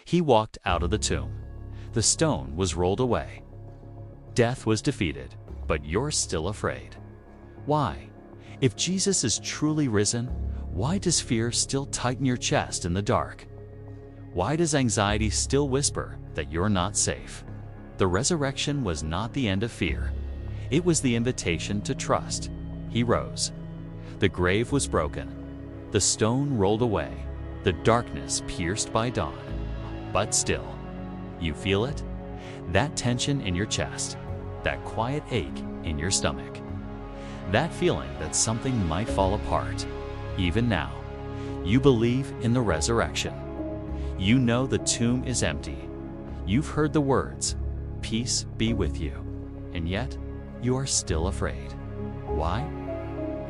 He walked out of the tomb. The stone was rolled away. Death was defeated, but you're still afraid. Why? If Jesus is truly risen, why does fear still tighten your chest in the dark? Why does anxiety still whisper that you're not safe? The resurrection was not the end of fear. It was the invitation to trust. He rose. The grave was broken. The stone rolled away. The darkness pierced by dawn. But still, you feel it? That tension in your chest, that quiet ache in your stomach, that feeling that something might fall apart. Even now, you believe in the resurrection. You know the tomb is empty. You've heard the words, "Peace be with you," and yet you are still afraid. Why?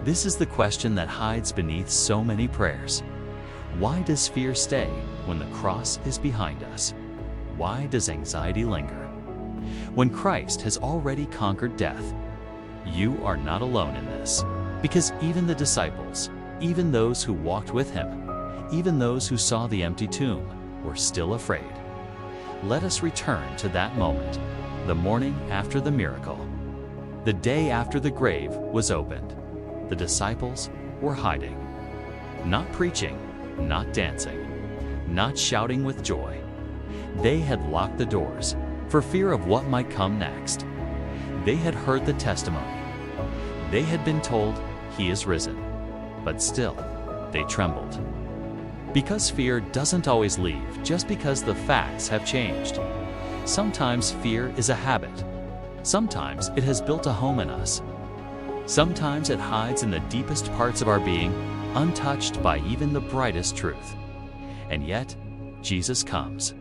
This is the question that hides beneath so many prayers. Why does fear stay when the cross is behind us? Why does anxiety linger? When Christ has already conquered death, you are not alone in this, because even the disciples, even those who walked with him, even those who saw the empty tomb, were still afraid. Let us return to that moment, the morning after the miracle, the day after the grave was opened. The disciples were hiding, not preaching, not dancing, not shouting with joy. They had locked the doors for fear of what might come next. They had heard the testimony. They had been told, "He is risen," but still, they trembled. Because fear doesn't always leave just because the facts have changed. Sometimes fear is a habit. Sometimes it has built a home in us. Sometimes it hides in the deepest parts of our being, untouched by even the brightest truth. And yet, Jesus comes.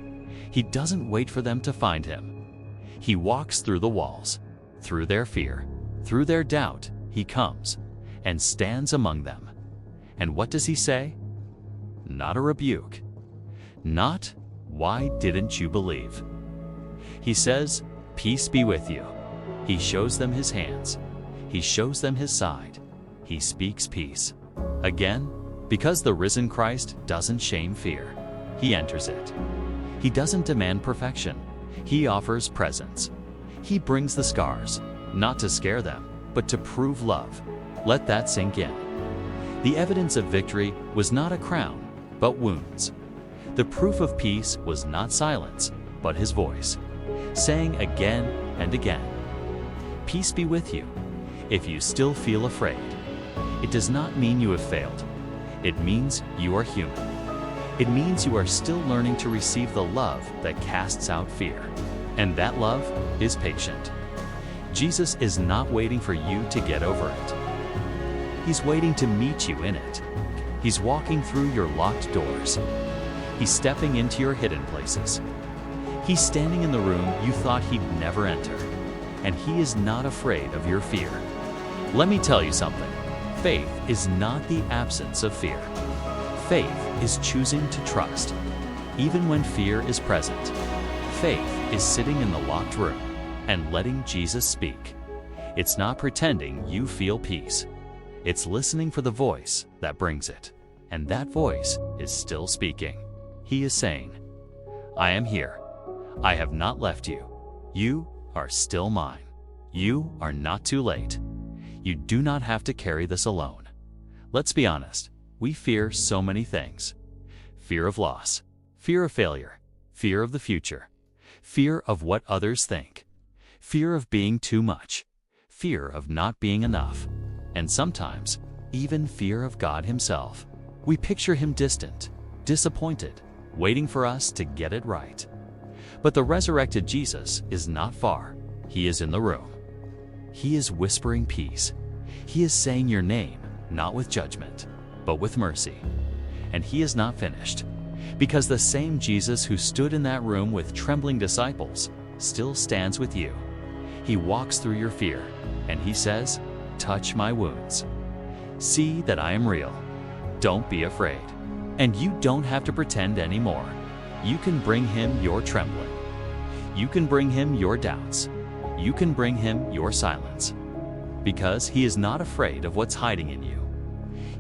He doesn't wait for them to find him. He walks through the walls, through their fear, through their doubt. He comes and stands among them. And what does he say? Not a rebuke. Not, "Why didn't you believe?" He says, "Peace be with you." He shows them his hands. He shows them his side. He speaks peace. Again, because the risen Christ doesn't shame fear. He enters it. He doesn't demand perfection. He offers presence. He brings the scars, not to scare them, but to prove love. Let that sink in. The evidence of victory was not a crown, but wounds. The proof of peace was not silence, but his voice, saying again and again, "Peace be with you." If you still feel afraid, it does not mean you have failed. It means you are human. It means you are still learning to receive the love that casts out fear. And that love is patient. Jesus is not waiting for you to get over it. He's waiting to meet you in it. He's walking through your locked doors. He's stepping into your hidden places. He's standing in the room you thought he'd never enter. And he is not afraid of your fear. Let me tell you something. Faith is not the absence of fear. Faith is choosing to trust, even when fear is present. Faith is sitting in the locked room and letting Jesus speak. It's not pretending you feel peace. It's listening for the voice that brings it. And that voice is still speaking. He is saying, "I am here. I have not left you. You are still mine. You are not too late. You do not have to carry this alone." Let's be honest, we fear so many things. Fear of loss, fear of failure, fear of the future, fear of what others think, fear of being too much, fear of not being enough, and sometimes even fear of God himself. We picture him distant, disappointed, waiting for us to get it right. But the resurrected Jesus is not far. He is in the room. He is whispering peace. He is saying your name, not with judgment, but with mercy. And he is not finished, because the same Jesus who stood in that room with trembling disciples still stands with you. He walks through your fear, and he says, "Touch my wounds. See that I am real. Don't be afraid." And you don't have to pretend anymore. You can bring him your trembling. You can bring him your doubts. You can bring him your silence. Because he is not afraid of what's hiding in you.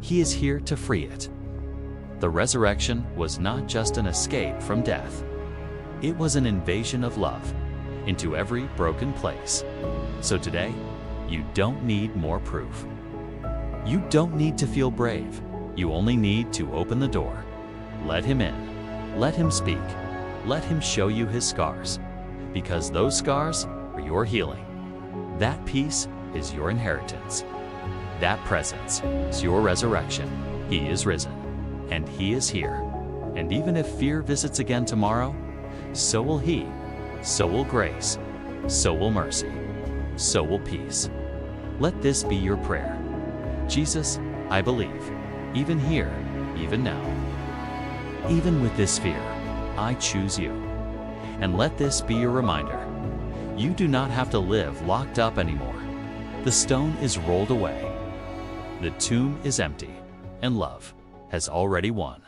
He is here to free it. The resurrection was not just an escape from death. It was an invasion of love into every broken place. So today, you don't need more proof. You don't need to feel brave. You only need to open the door. Let him in. Let him speak. Let him show you his scars. Because those scars are your healing. That peace is your inheritance. That presence is your resurrection. He is risen, and he is here. And even if fear visits again tomorrow, so will he, so will grace, so will mercy, so will peace. Let this be your prayer. Jesus, I believe, even here, even now. Even with this fear, I choose you. And let this be your reminder. You do not have to live locked up anymore. The stone is rolled away. The tomb is empty, and love has already won.